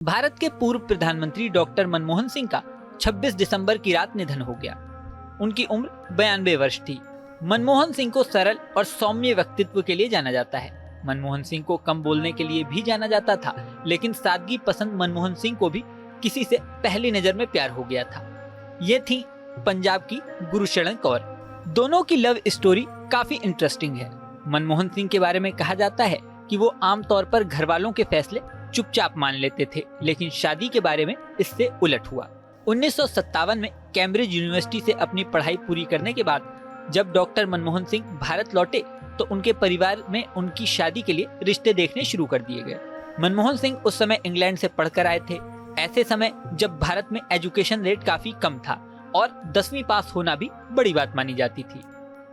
भारत के पूर्व प्रधानमंत्री डॉक्टर मनमोहन सिंह का 26 दिसंबर की रात निधन हो गया। उनकी उम्र 92 वर्ष थी। मनमोहन सिंह को सरल और सौम्य व्यक्तित्व के लिए जाना जाता है। मनमोहन सिंह को कम बोलने के लिए भी जाना जाता था, लेकिन सादगी पसंद मनमोहन सिंह को भी किसी से पहली नजर में प्यार हो गया था। ये थी पंजाब की गुरशरण कौर। दोनों की लव स्टोरी काफी इंटरेस्टिंग है। मनमोहन सिंह के बारे में कहा जाता है कि वो आमतौर पर घर वालों के फैसले चुपचाप मान लेते थे, लेकिन शादी के बारे में इससे उलट हुआ। 1957 में कैम्ब्रिज यूनिवर्सिटी से अपनी पढ़ाई पूरी करने के बाद जब डॉक्टर मनमोहन सिंह भारत लौटे तो उनके परिवार में उनकी शादी के लिए रिश्ते देखने शुरू कर दिए गए। मनमोहन सिंह उस समय इंग्लैंड से पढ़कर आए थे। ऐसे समय जब भारत में एजुकेशन रेट काफी कम था और 10वीं पास होना भी बड़ी बात मानी जाती थी।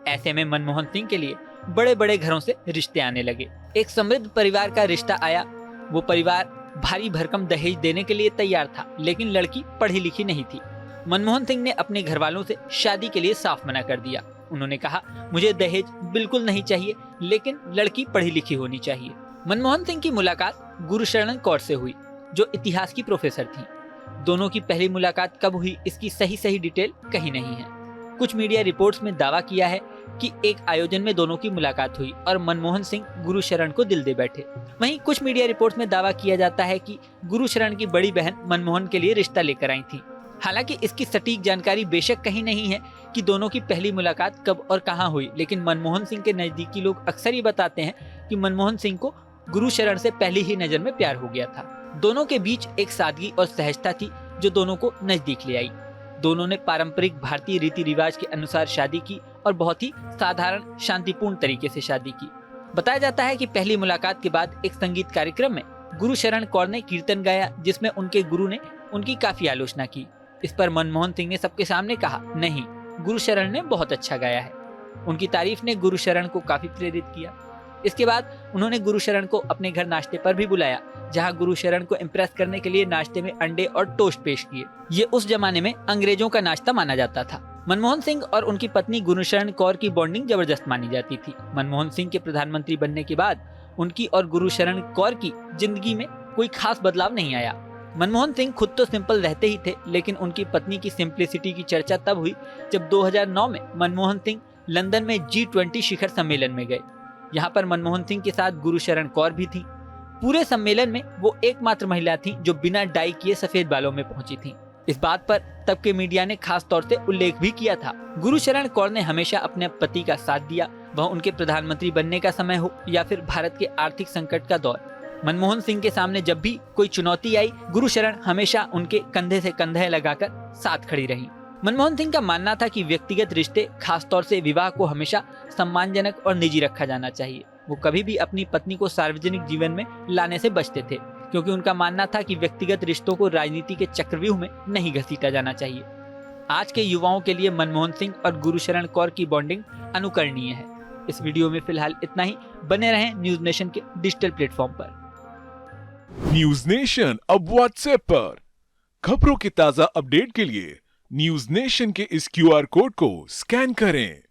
ऐसे में मनमोहन सिंह के लिए बड़े बड़े घरों से रिश्ते आने लगे। एक समृद्ध परिवार का रिश्ता आया। वो परिवार भारी भरकम दहेज देने के लिए तैयार था, लेकिन लड़की पढ़ी लिखी नहीं थी। मनमोहन सिंह ने अपने घर वालों से शादी के लिए साफ मना कर दिया। उन्होंने कहा, मुझे दहेज बिल्कुल नहीं चाहिए, लेकिन लड़की पढ़ी लिखी होनी चाहिए। मनमोहन सिंह की मुलाकात गुरशरण कौर से हुई, जो इतिहास की प्रोफेसर थी। दोनों की पहली मुलाकात कब हुई, इसकी सही डिटेल कहीं नहीं है। कुछ मीडिया रिपोर्ट्स में दावा किया है कि एक आयोजन में दोनों की मुलाकात हुई और मनमोहन सिंह गुरशरण को दिल दे बैठे। वहीं कुछ मीडिया रिपोर्ट्स में दावा किया जाता है कि गुरशरण की बड़ी बहन मनमोहन के लिए रिश्ता लेकर आई थी। हालांकि इसकी सटीक जानकारी बेशक कहीं नहीं है कि दोनों की पहली मुलाकात कब और कहां हुई, लेकिन मनमोहन सिंह के नजदीकी लोग अक्सर ही बताते हैं कि मनमोहन सिंह को गुरशरण से पहली ही नजर में प्यार हो गया था। दोनों के बीच एक सादगी और सहजता थी जो दोनों को नजदीक ले आई। दोनों ने पारंपरिक भारतीय रीति रिवाज के अनुसार शादी की और बहुत ही साधारण शांतिपूर्ण तरीके से शादी की। बताया जाता है कि पहली मुलाकात के बाद एक संगीत कार्यक्रम में गुरशरण कौर ने कीर्तन गाया, जिसमें उनके गुरु ने उनकी काफी आलोचना की। इस पर मनमोहन सिंह ने सबके सामने कहा, नहीं, गुरशरण ने बहुत अच्छा गाया है। उनकी तारीफ ने गुरशरण को काफी प्रेरित किया। इसके बाद उन्होंने गुरशरण को अपने घर नाश्ते पर भी बुलाया, जहां गुरशरण को इम्प्रेस करने के लिए नाश्ते में अंडे और टोस्ट पेश किए। ये उस जमाने में अंग्रेजों का नाश्ता माना जाता था। मनमोहन सिंह और उनकी पत्नी गुरशरण कौर की बॉन्डिंग जबरदस्त मानी जाती थी। मनमोहन सिंह के प्रधानमंत्री बनने के बाद उनकी और गुरशरण कौर की जिंदगी में कोई खास बदलाव नहीं आया। मनमोहन सिंह खुद तो सिंपल रहते ही थे, लेकिन उनकी पत्नी की सिंप्लिसिटी की चर्चा तब हुई जब 2009 में मनमोहन सिंह लंदन में G20 शिखर सम्मेलन में गए। यहाँ पर मनमोहन सिंह के साथ गुरशरण कौर भी थी। पूरे सम्मेलन में वो एकमात्र महिला थी जो बिना डाई किए सफेद बालों में पहुंची थी। इस बात पर तब के मीडिया ने खास तौर से उल्लेख भी किया था। गुरशरण कौर ने हमेशा अपने पति का साथ दिया, वह उनके प्रधानमंत्री बनने का समय हो या फिर भारत के आर्थिक संकट का दौर। मनमोहन सिंह के सामने जब भी कोई चुनौती आई, गुरशरण हमेशा उनके कंधे से कंधे लगाकर साथ खड़ी रही। मनमोहन सिंह का मानना था कि व्यक्तिगत रिश्ते, खास तौर से विवाह को हमेशा सम्मानजनक और निजी रखा जाना चाहिए। वो कभी भी अपनी पत्नी को सार्वजनिक जीवन में लाने से बचते थे, क्योंकि उनका मानना था कि व्यक्तिगत रिश्तों को राजनीति के चक्रव्यूह में नहीं घसीटा जाना चाहिए। आज के युवाओं के लिए मनमोहन सिंह और गुरशरण कौर की बॉन्डिंग अनुकरणीय है। इस वीडियो में फिलहाल इतना ही। बने रहें न्यूज नेशन के डिजिटल प्लेटफॉर्म पर। न्यूज नेशन अब व्हाट्सएप पर खबरों के ताजा अपडेट के लिए न्यूज नेशन के इस QR कोड को स्कैन करें।